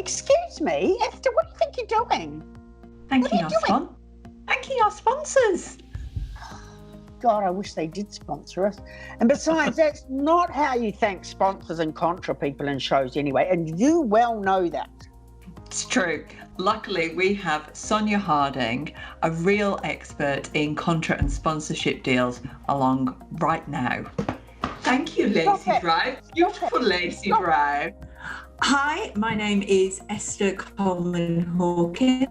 Excuse me, Esther, what do you think you're doing? Thanking our sponsors. God, I wish they did sponsor us. And besides, that's not how you thank sponsors and Contra people in shows anyway, and you well know that. It's true. Luckily, we have Sonia Harding, a real expert in Contra and sponsorship deals, along right now. Thank you, Lacey Brown. Beautiful Lacey Brown. Hi, my name is Esther Coleman-Hawkins,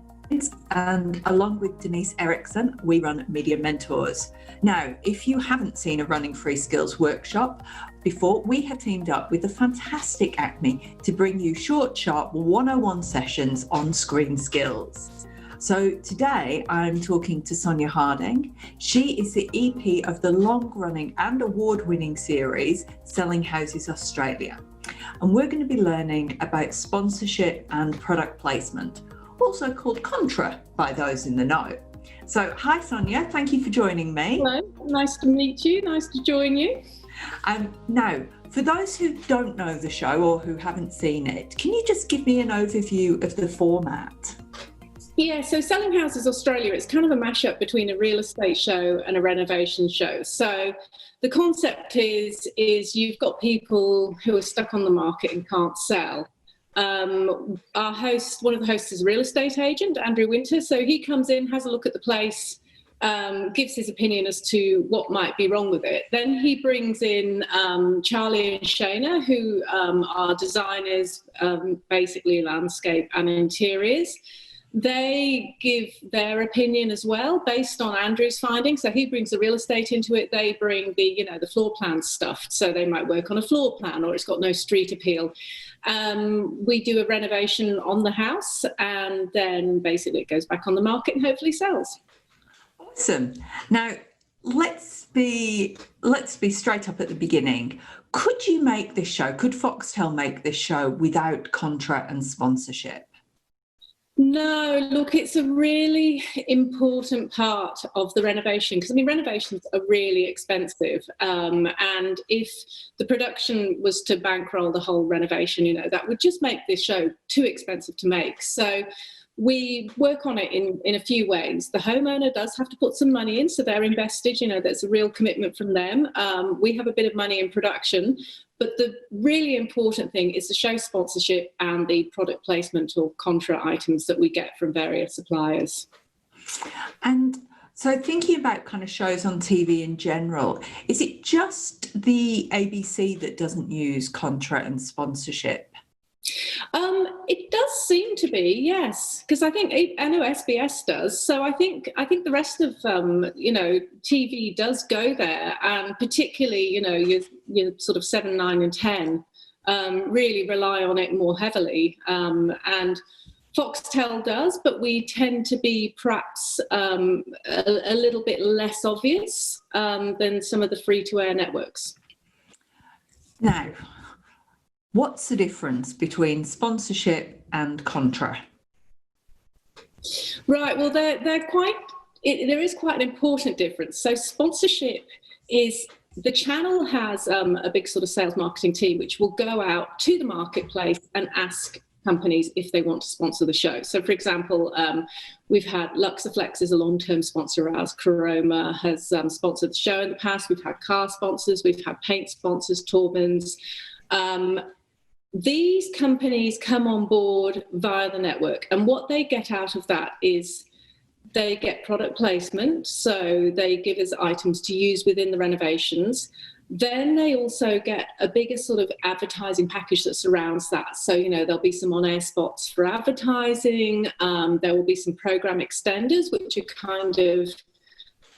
and along with Denise Erickson, we run Media Mentors. Now, if you haven't seen a Running Free Skills workshop before, we have teamed up with the fantastic ACMI to bring you short, sharp 101 sessions on screen skills. So today I'm talking to Sonia Harding. She is the EP of the long-running and award-winning series Selling Houses Australia. And we're going to be learning about sponsorship and product placement, also called Contra by those in the know. So hi Sonia, thank you for joining me. Hello, nice to meet you, nice to join you. Now, for those who don't know the show or who haven't seen it, can you just give me an overview of the format? Yeah, so Selling Houses Australia, it's kind of a mashup between a real estate show and a renovation show. So the concept is you've got people who are stuck on the market and can't sell. Our host, one of the hosts is a real estate agent, Andrew Winter. So he comes in, has a look at the place, gives his opinion as to what might be wrong with it. Then he brings in Charlie and Shayna, who are designers, basically landscape and interiors. They give their opinion as well based on Andrew's findings. So he brings the real estate into it. They bring the floor plan stuff. So they might work on a floor plan or it's got no street appeal. We do a renovation on the house and then basically it goes back on the market and hopefully sells. Awesome. Now let's be straight up at the beginning. Could you make this show? Could Foxtel make this show without Contra and sponsorship? No, look, it's a really important part of the renovation because, renovations are really expensive. And if the production was to bankroll the whole renovation, that would just make this show too expensive to make. So we work on it in a few ways. The homeowner does have to put some money in, so they're invested, there's a real commitment from them. We have a bit of money in production, but the really important thing is the show sponsorship and the product placement or Contra items that we get from various suppliers. And so thinking about kind of shows on TV in general, is it just the ABC that doesn't use Contra and sponsorship? It does seem to be, yes, because I know SBS does. So I think the rest of TV does go there, and particularly your sort of 7, 9, and 10 really rely on it more heavily. And Foxtel does, but we tend to be perhaps a little bit less obvious than some of the free-to-air networks. Now, what's the difference between sponsorship and Contra? Right, well, there is quite an important difference. So sponsorship is, the channel has a big sort of sales marketing team which will go out to the marketplace and ask companies if they want to sponsor the show. So for example, we've had Luxaflex is a long-term sponsor of ours. Caroma has sponsored the show in the past. We've had car sponsors, we've had paint sponsors, Torbans. These companies come on board via the network, and what they get out of that is they get product placement, so they give us items to use within the renovations. Then they also get a bigger sort of advertising package that surrounds that. So, there'll be some on-air spots for advertising. There will be some program extenders, which are kind of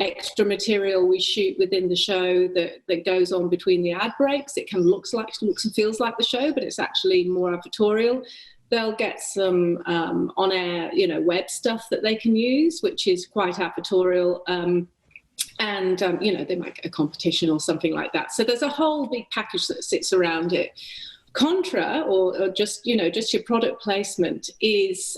extra material we shoot within the show that goes on between the ad breaks. It kind of looks and feels like the show, but it's actually more advertorial. They'll get some on-air, web stuff that they can use, which is quite advertorial. And they might get a competition or something like that. So there's a whole big package that sits around it. Contra, or just your product placement, is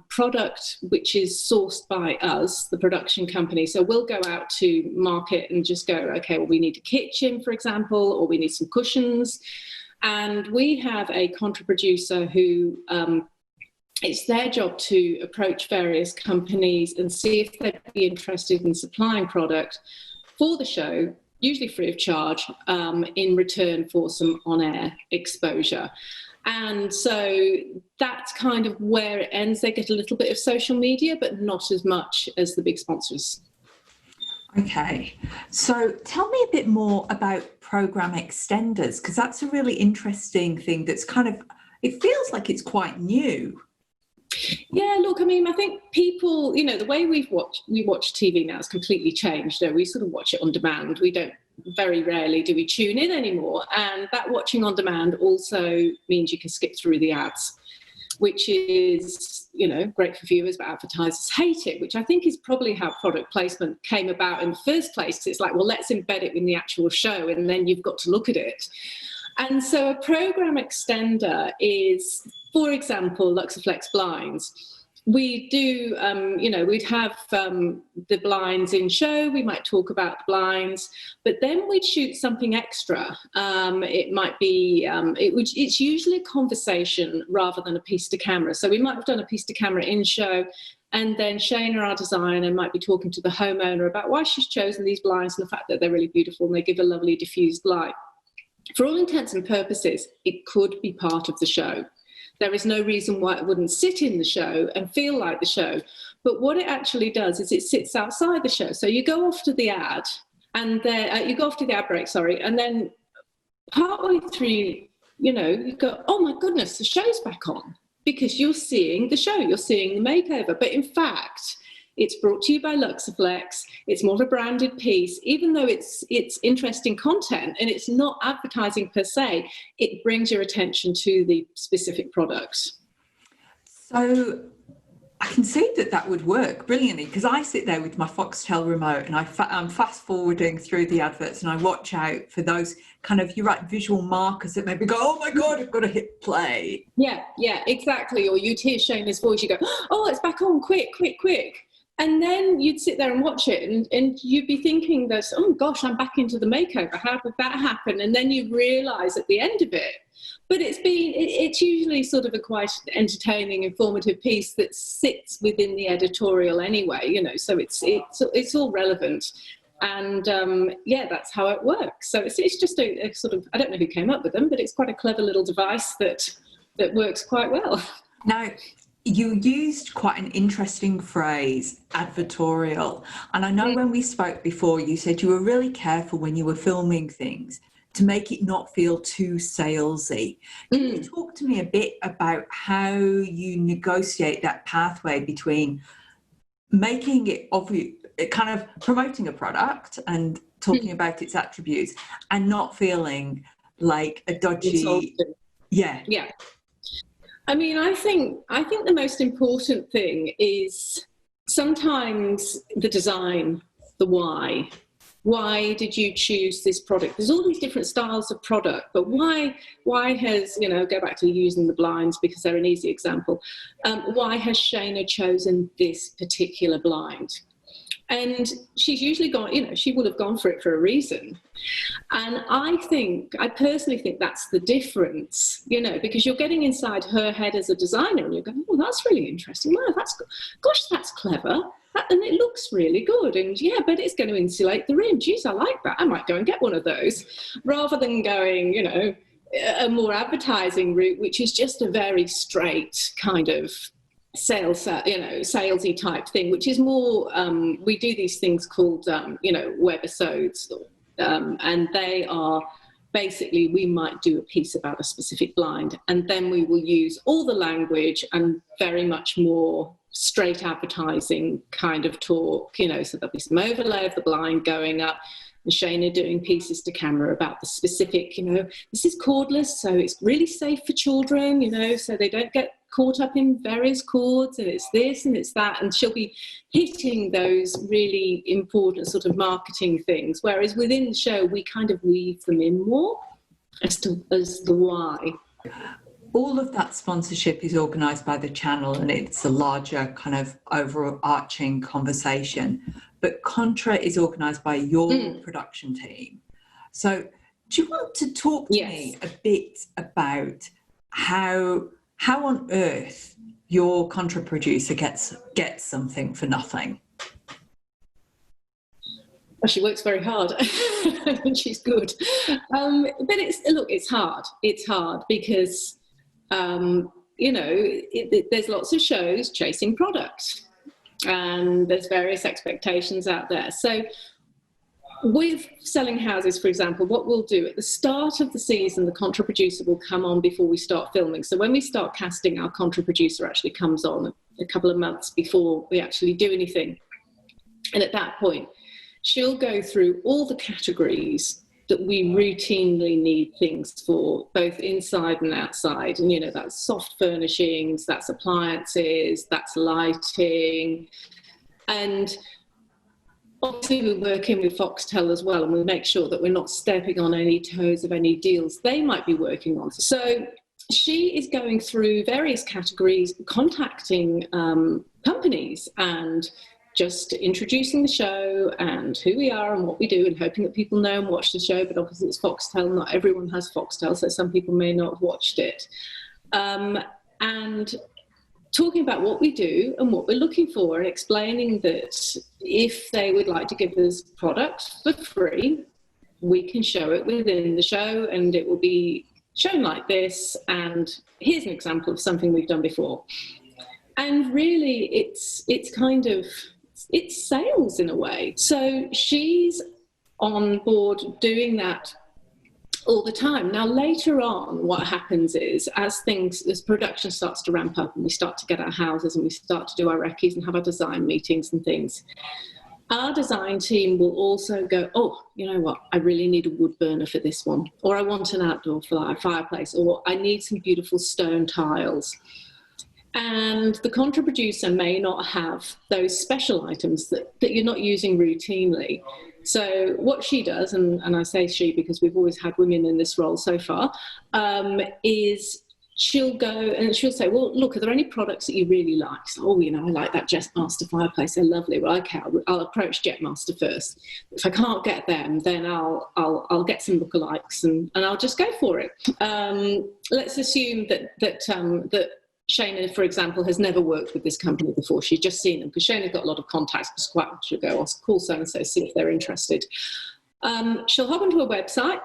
product which is sourced by us, the production company. So we'll go out to market and just go, okay, well, we need a kitchen, for example, or we need some cushions. And we have a Contra producer who it's their job to approach various companies and see if they'd be interested in supplying product for the show, usually free of charge, in return for some on-air exposure. And so that's kind of where it ends. They get a little bit of social media, but not as much as the big sponsors. Okay, so tell me a bit more about program extenders, because that's a really interesting thing that's kind of, it feels like it's quite new. Yeah, look, I mean, I think people, you know, the way we watch TV now has completely changed. We sort of watch it on demand. We don't, very rarely do we tune in anymore. And that watching on demand also means you can skip through the ads, which is, you know, great for viewers, but advertisers hate it, which I think is probably how product placement came about in the first place. It's like, well, let's embed it in the actual show, and then you've got to look at it. And so a program extender is, for example, Luxaflex blinds. We do, you know, we'd have the blinds in show, we might talk about the blinds, but then we'd shoot something extra. It might be, it's usually a conversation rather than a piece to camera. So we might have done a piece to camera in show, and then Shana, our designer, might be talking to the homeowner about why she's chosen these blinds and the fact that they're really beautiful and they give a lovely diffused light. For all intents and purposes, it could be part of the show. There is no reason why it wouldn't sit in the show and feel like the show. But what it actually does is it sits outside the show. So you go off to the ad, and then you go off to the ad break, sorry, and then partway through, you know, you go, oh my goodness, the show's back on, because you're seeing the show, you're seeing the makeover. But in fact, it's brought to you by Luxaflex. It's not a branded piece, even though it's interesting content and it's not advertising per se. It brings your attention to the specific products. So I can see that would work brilliantly, because I sit there with my Foxtel remote and I'm fast forwarding through the adverts, and I watch out for those kind of, you're right, visual markers that maybe go, oh my God, I've got to hit play. Yeah, exactly. Or you'd hear Shana's voice, you go, oh, it's back on, quick. And then you'd sit there and watch it, and you'd be thinking that, oh gosh, I'm back into the makeover. How did that happen? And then you realise at the end of it. But it's usually sort of a quite entertaining, informative piece that sits within the editorial anyway, you know, so it's all relevant. And yeah, that's how it works. So it's just a sort of, I don't know who came up with them, but it's quite a clever little device that works quite well. Now, you used quite an interesting phrase, advertorial. And I know when we spoke before, you said you were really careful when you were filming things to make it not feel too salesy. Can you talk to me a bit about how you negotiate that pathway between making it obvious, kind of promoting a product and talking about its attributes, and not feeling like a dodgy... Yeah. I mean, I think the most important thing is sometimes the design, the why. Why did you choose this product? There's all these different styles of product, but why has, you know, go back to using the blinds because they're an easy example. Why has Shana chosen this particular blind? And she's usually gone, you know, she would have gone for it for a reason. And I personally think that's the difference, you know, because you're getting inside her head as a designer and you're going, oh, that's really interesting. Wow, that's clever. And it looks really good. And yeah, but it's going to insulate the rim. Geez, I like that. I might go and get one of those, rather than going, you know, a more advertising route, which is just a very straight kind of sales, you know, salesy type thing, which is more, we do these things called, you know, webisodes, and they are basically, we might do a piece about a specific blind, and then we will use all the language and very much more straight advertising kind of talk, you know, so there'll be some overlay of the blind going up, and Shana doing pieces to camera about the specific, you know, this is cordless, so it's really safe for children, you know, so they don't get caught up in various cords, and it's this and it's that, and she'll be hitting those really important sort of marketing things, whereas within the show we kind of weave them in more as the why. All of that sponsorship is organised by the channel, and it's a larger kind of overarching conversation, but Contra is organised by your production team. So do you want to talk to me a bit about how on earth your Contra producer gets something for nothing? Well, she works very hard and she's good. But it's hard. It's hard because, there's lots of shows chasing product and there's various expectations out there. So with selling houses, for example, what we'll do at the start of the season, the Contra producer will come on before we start filming. So when we start casting, our Contra producer actually comes on a couple of months before we actually do anything. And at that point, she'll go through all the categories that we routinely need things for, both inside and outside. And, that's soft furnishings, that's appliances, that's lighting. And obviously we're working with Foxtel as well, and we make sure that we're not stepping on any toes of any deals they might be working on. So she is going through various categories, contacting companies and just introducing the show and who we are and what we do, and hoping that people know and watch the show. But obviously it's Foxtel, not everyone has Foxtel, so some people may not have watched it. And talking about what we do and what we're looking for, and explaining that if they would like to give us product for free, we can show it within the show and it will be shown like this, and here's an example of something we've done before. And really it's sales in a way. So she's on board doing that all the time. Now, later on, what happens is, as production starts to ramp up and we start to get our houses and we start to do our recce's and have our design meetings and things, our design team will also go, oh, you know what, I really need a wood burner for this one, or I want an outdoor fireplace, or I need some beautiful stone tiles. And the Contra producer may not have those special items that you're not using routinely. So what she does, and I say she because we've always had women in this role so far, is she'll go and she'll say, well, look, are there any products that you really like? So, I like that Jetmaster fireplace, they're lovely. Well, okay, I'll approach Jetmaster first. If I can't get them, then I'll get some lookalikes and I'll just go for it. Let's assume that Shana, for example, has never worked with this company before. She's just seen them because Shana's got a lot of contacts. She'll go, I'll call so-and-so, see if they're interested. She'll hop onto a website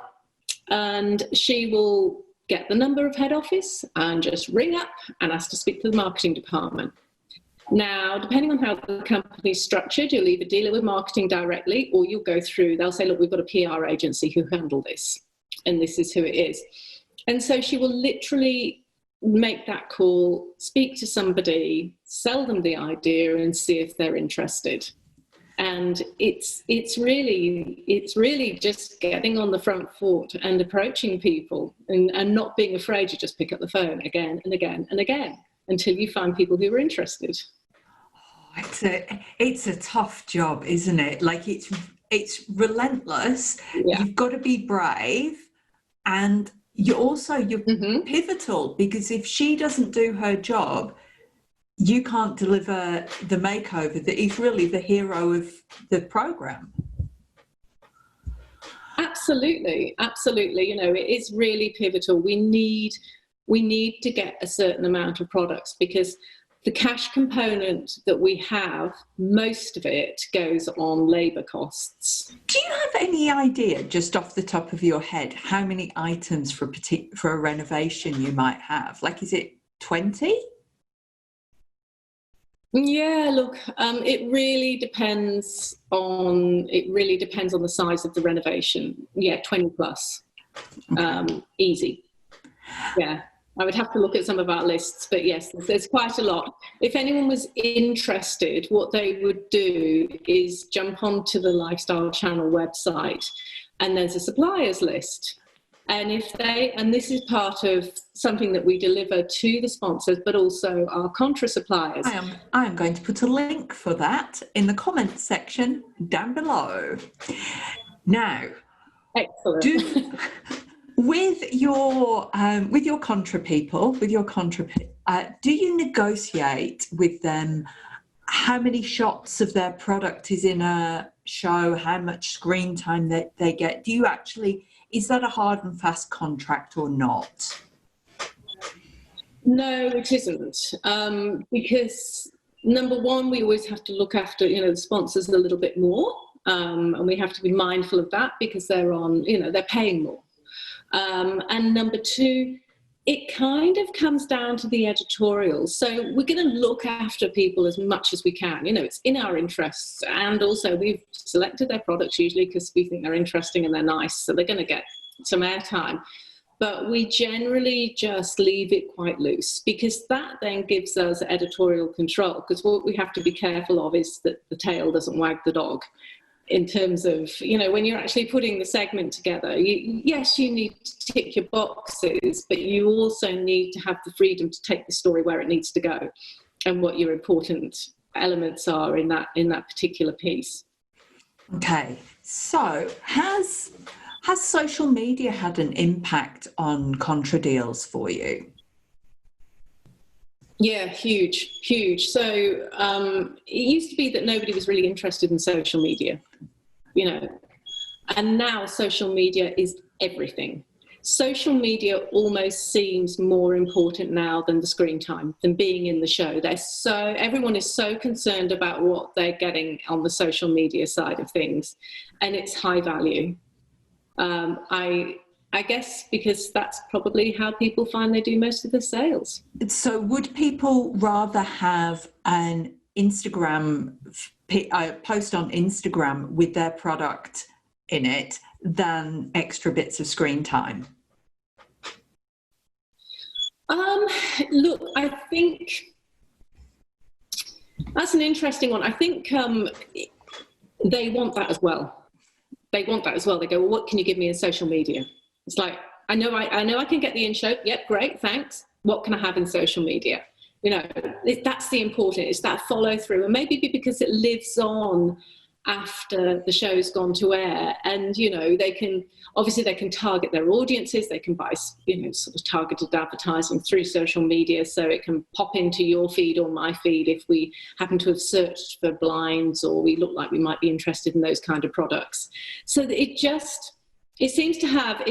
and she will get the number of head office and just ring up and ask to speak to the marketing department. Now, depending on how the company's structured, you'll either deal it with marketing directly or you'll go through, they'll say, look, we've got a PR agency who handle this and this is who it is. And so she will literally make that call, speak to somebody, sell them the idea and see if they're interested. And it's really just getting on the front foot and approaching people and not being afraid to just pick up the phone again and again and again until you find people who are interested. It's a tough job, isn't it? Like it's relentless. Yeah. You've got to be brave, and you're pivotal, because if she doesn't do her job, you can't deliver the makeover that is really the hero of the program. Absolutely. It is really pivotal. We need to get a certain amount of products, because the cash component that we have, most of it goes on labour costs. Do you have any idea, just off the top of your head, how many items for a renovation you might have? Like, is it 20? Yeah, look, it really depends on the size of the renovation. Yeah, 20 plus, easy. Yeah. I would have to look at some of our lists, but yes, there's quite a lot. If anyone was interested, what they would do is jump onto the Lifestyle Channel website, and there's a suppliers list. And this is part of something that we deliver to the sponsors, but also our Contra suppliers. I am going to put a link for that in the comments section down below. Now, excellent. With your Contra people, do you negotiate with them how many shots of their product is in a show, how much screen time that they get? Is that a hard and fast contract or not? No, it isn't, because number one, we always have to look after, the sponsors a little bit more, and we have to be mindful of that because they're on, they're paying more. And number two, it kind of comes down to the editorials. So we're going to look after people as much as we can. It's in our interests. And also we've selected their products usually because we think they're interesting and they're nice. So they're going to get some airtime. But we generally just leave it quite loose because that then gives us editorial control. Because what we have to be careful of is that the tail doesn't wag the dog. In terms of, when you're actually putting the segment together, yes, you need to tick your boxes, but you also need to have the freedom to take the story where it needs to go and what your important elements are in that particular piece. Okay, so has social media had an impact on Contra deals for you? Yeah, huge. So it used to be that nobody was really interested in social media, and now social media is everything. Social media almost seems more important now than the screen time, than being in the show. Everyone is so concerned about what they're getting on the social media side of things, and it's high value. I guess because that's probably how people find they do most of their sales. So would people rather have an Instagram post on Instagram with their product in it than extra bits of screen time? Look, I think that's an interesting one. I think they want that as well. They go, well, what can you give me in social media? It's like, I know I can get the in-show. Yep, great, thanks. What can I have in social media? That's the important. It's that follow through, and maybe because it lives on after the show's gone to air, and they can target their audiences. They can buy sort of targeted advertising through social media, so it can pop into your feed or my feed if we happen to have searched for blinds or we look like we might be interested in those kind of products. So that it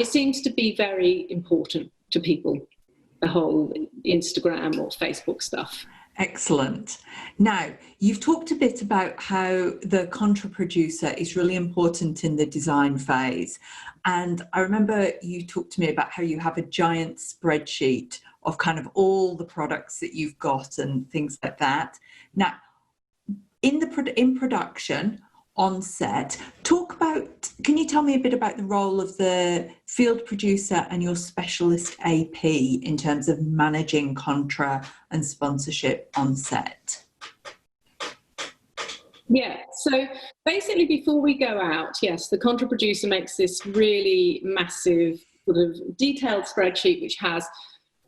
seems to be very important to people, the whole Instagram or Facebook stuff. Excellent. Now, you've talked a bit about how the Contra producer is really important in the design phase. And I remember you talked to me about how you have a giant spreadsheet of kind of all the products that you've got and things like that. Now, in production, on set, can you tell me a bit about the role of the field producer and your specialist AP in terms of managing Contra and sponsorship on set? Yeah, so basically before we go out, yes, the Contra producer makes this really massive sort of detailed spreadsheet which has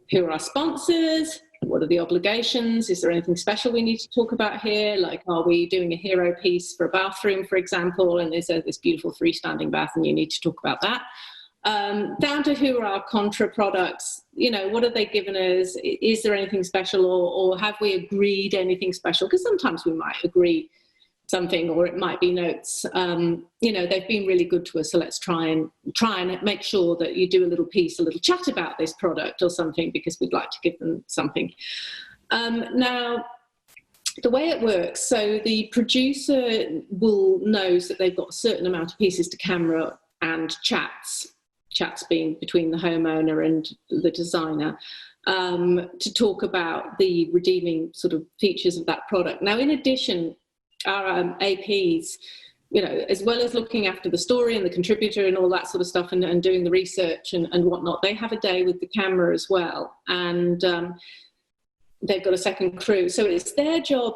who are our sponsors, what are the obligations, is there anything special we need to talk about here, like are we doing a hero piece for a bathroom, for example, and there's this beautiful freestanding bath and you need to talk about that, down to who are our Contra products, what are they given us, is there anything special, or have we agreed anything special, because sometimes we might agree something, or it might be notes, they've been really good to us, so let's try and make sure that you do a little chat about this product or something, because we'd like to give them something. Now, the way it works, so the producer knows that they've got a certain amount of pieces to camera and chats being between the homeowner and the designer, to talk about the redeeming sort of features of that product. Now, in addition, our APs, as well as looking after the story and the contributor and all that sort of stuff and doing the research and whatnot, they have a day with the camera as well. And they've got a second crew. So it's their job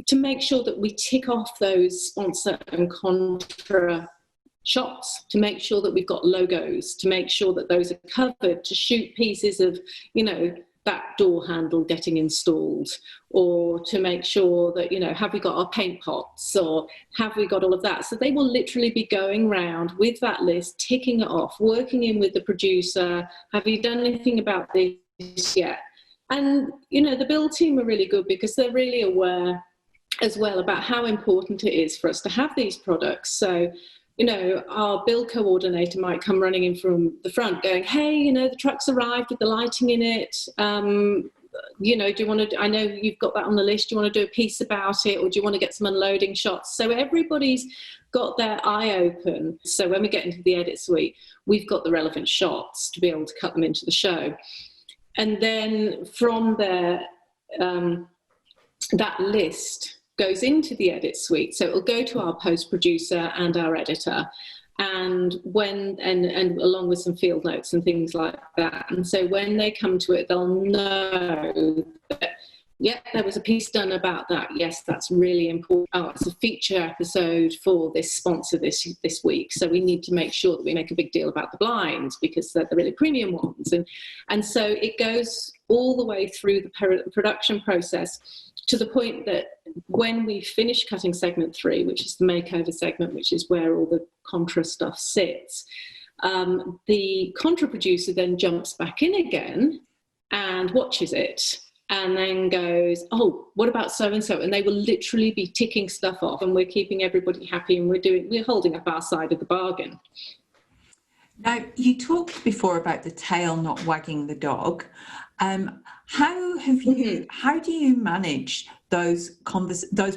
to make sure that we tick off those sponsor and Contra shots, to make sure that we've got logos, to make sure that those are covered, to shoot pieces of, that door handle getting installed, or to make sure that, have we got our paint pots, or have we got all of that? So they will literally be going around with that list, ticking it off, working in with the producer. Have you done anything about this yet? And, the build team are really good because they're really aware as well about how important it is for us to have these products. So, our build coordinator might come running in from the front going, hey, the truck's arrived with the lighting in it. you know, do you want to, I know you've got that on the list, do you want to do a piece about it, or do you want to get some unloading shots? So everybody's got their eye open. So when we get into the edit suite, we've got the relevant shots to be able to cut them into the show. And then from there, that list goes into the edit suite. So it'll go to our post producer and our editor, and along with some field notes and things like that. And so when they come to it, they'll know that, yeah, there was a piece done about that. Yes, that's really important. Oh, it's a feature episode for this sponsor this week. So we need to make sure that we make a big deal about the blinds because they're the really premium ones. And so it goes all the way through the production process to the point that when we finish cutting segment 3, which is the makeover segment, which is where all the Contra stuff sits, the Contra producer then jumps back in again and watches it and then goes, oh, what about so-and-so? And they will literally be ticking stuff off, and we're keeping everybody happy, and we're holding up our side of the bargain. Now, you talked before about the tail not wagging the dog. How do you manage those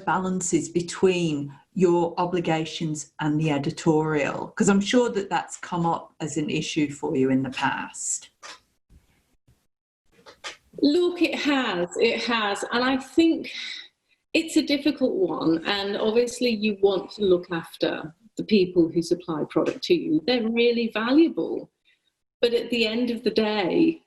balances between your obligations and the editorial? Because I'm sure that that's come up as an issue for you in the past. Look, it has. And I think it's a difficult one. And obviously you want to look after the people who supply product to you. They're really valuable. But at the end of the day,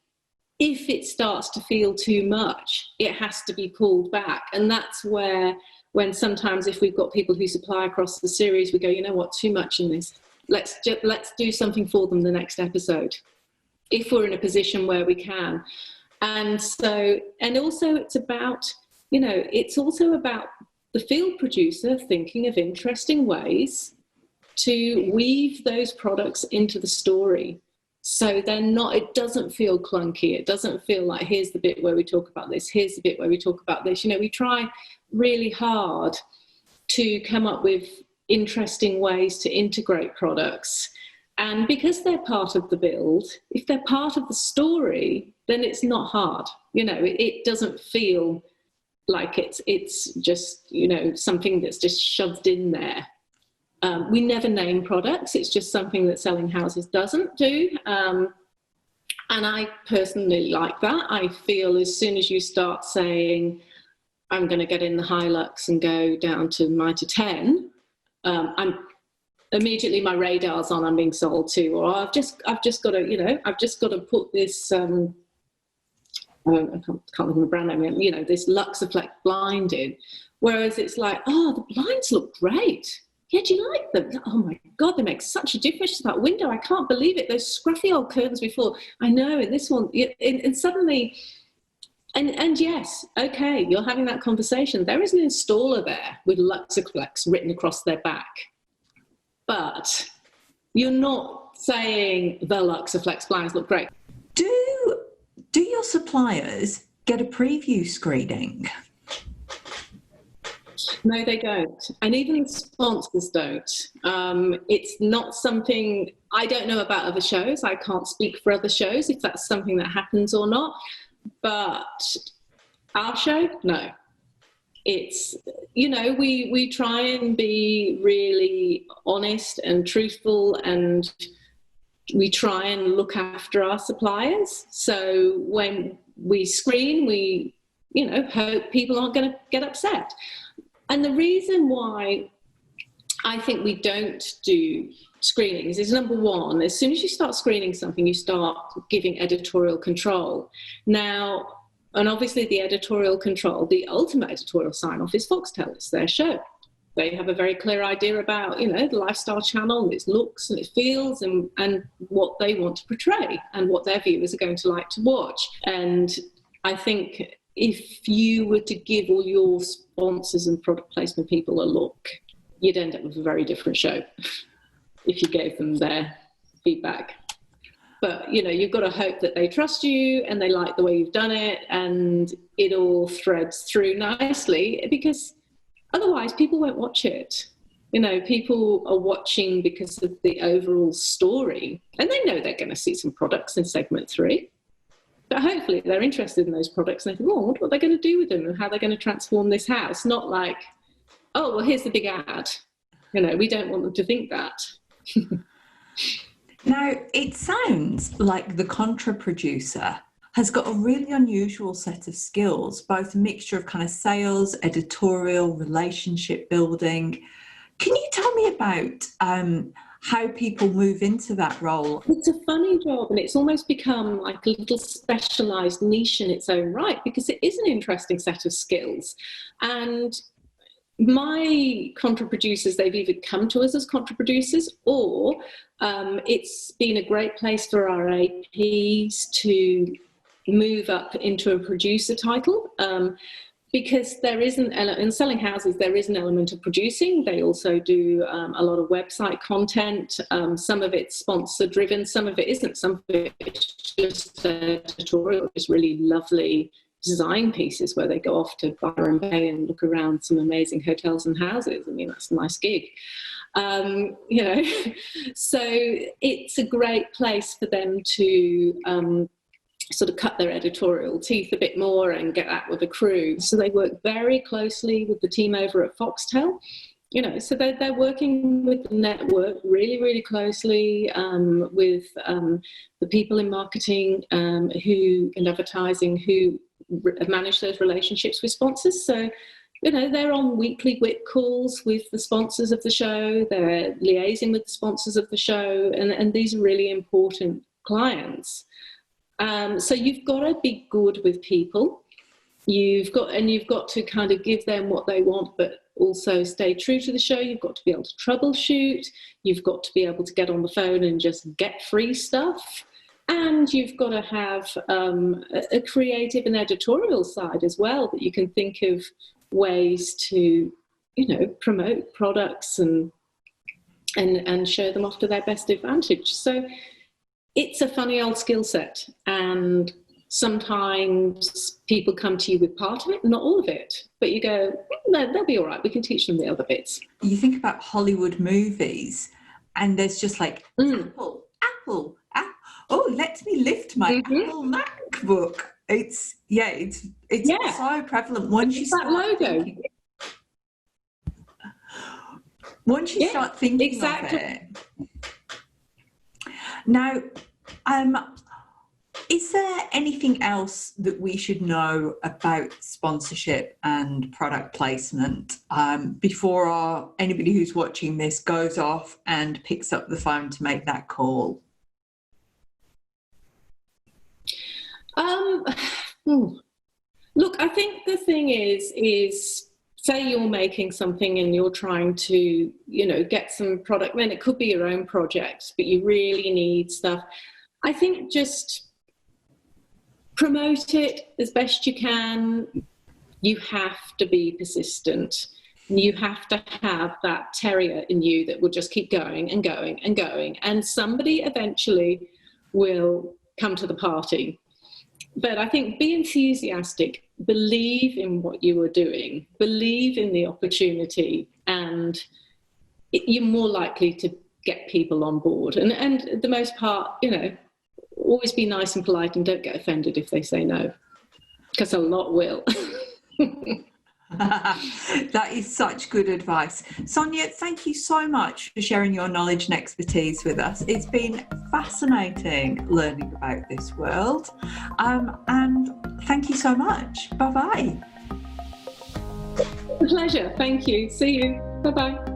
if it starts to feel too much, it has to be pulled back. And that's where, when sometimes if we've got people who supply across the series, we go, you know what, too much in this. Let's do something for them the next episode, if we're in a position where we can. And so, and also it's about, you know, it's also about the field producer thinking of interesting ways to weave those products into the story. So they're not, it doesn't feel clunky. It doesn't feel like, here's the bit where we talk about this, here's the bit where we talk about this. You know, we try really hard to come up with interesting ways to integrate products. And because they're part of the build, if they're part of the story, then it's not hard. You know, it doesn't feel like it's just, you know, something that's just shoved in there. We never name products. It's just something that Selling Houses doesn't do. And I personally like that. I feel as soon as you start saying, I'm going to get in the Hilux and go down to Mitre 10, I'm immediately, my radar's on, I'm being sold to, or I've just got to, you know, I've just got to put this, I can't remember the brand name, you know, this Luxaflex blind in. Whereas it's like, oh, the blinds look great. Yeah, do you like them? Oh my God, they make such a difference to that window. I can't believe it. Those scruffy old curtains before. I know, and this one, and suddenly, and yes, okay, you're having that conversation. There is an installer there with Luxaflex written across their back. But you're not saying the Luxaflex blinds look great. Do your suppliers get a preview screening? No, they don't. And even the sponsors don't. It's not something, I don't know about other shows. I can't speak for other shows if that's something that happens or not. But our show, no. It's, you know, we try and be really honest and truthful, and we try and look after our suppliers. So when we screen, we, you know, hope people aren't going to get upset. And the reason why I think we don't do screenings is, number one, as soon as you start screening something, you start giving editorial control. Now, and obviously the editorial control, the ultimate editorial sign-off is Foxtel. It's their show. They have a very clear idea about, you know, the lifestyle channel, its looks and its feels, and what they want to portray and what their viewers are going to like to watch. And I think if you were to give all your sponsors and product placement people a look, you'd end up with a very different show if you gave them their feedback. But, you know, you've got to hope that they trust you and they like the way you've done it, and it all threads through nicely, because otherwise people won't watch it. You know, people are watching because of the overall story, and they know they're going to see some products in segment 3. But hopefully they're interested in those products and they think, oh, I wonder what they're going to do with them and how they're going to transform this house. Not like, oh, well, here's the big ad. You know, we don't want them to think that. Now, it sounds like the Contra producer has got a really unusual set of skills, both a mixture of kind of sales, editorial, relationship building. Can you tell me about how people move into that role? It's a funny job, and it's almost become like a little specialised niche in its own right, because it is an interesting set of skills. And my Contra producers, they've either come to us as Contra producers, or it's been a great place for our APs to move up into a producer title. Because there isn't, in selling houses, there is an element of producing. They also do a lot of website content. Some of it's sponsor driven, some of it isn't. Some of it's just editorial, just really lovely design pieces where they go off to Byron Bay and look around some amazing hotels and houses. I mean, that's a nice gig. You know, so it's a great place for them to sort of cut their editorial teeth a bit more and get that with the crew. So they work very closely with the team over at Foxtel, you know, so they're working with the network really, really closely with the people in marketing who and advertising who manage those relationships with sponsors. So, you know, they're on weekly WIP calls with the sponsors of the show, they're liaising with the sponsors of the show, and these are really important clients. So you've got to be good with people. You've got to kind of give them what they want, but also stay true to the show. You've got to be able to troubleshoot. You've got to be able to get on the phone and just get free stuff. And you've got to have a creative and editorial side as well, that you can think of ways to, you know, promote products and show them off to their best advantage. So it's a funny old skill set, and sometimes people come to you with part of it, not all of it, but you go, no, they'll be all right, we can teach them the other bits. You think about Hollywood movies and there's just like apple, oh, let me lift my Apple MacBook. It's so prevalent. Once you start thinking, start thinking of it. Now, is there anything else that we should know about sponsorship and product placement before anybody who's watching this goes off and picks up the phone to make that call? Look, I think the thing is say you're making something and you're trying to, you know, get some product, then it could be your own project, but you really need stuff. I think just promote it as best you can. You have to be persistent. You have to have that terrier in you that will just keep going and going and going. And somebody eventually will come to the party. But I think be enthusiastic, believe in what you are doing, believe in the opportunity, and you're more likely to get people on board. And the most part, you know, always be nice and polite and don't get offended if they say no, because a lot will. That is such good advice. Sonia, thank you so much for sharing your knowledge and expertise with us. It's been fascinating learning about this world. And thank you so much. Bye-bye. A pleasure. Thank you. See you. Bye-bye.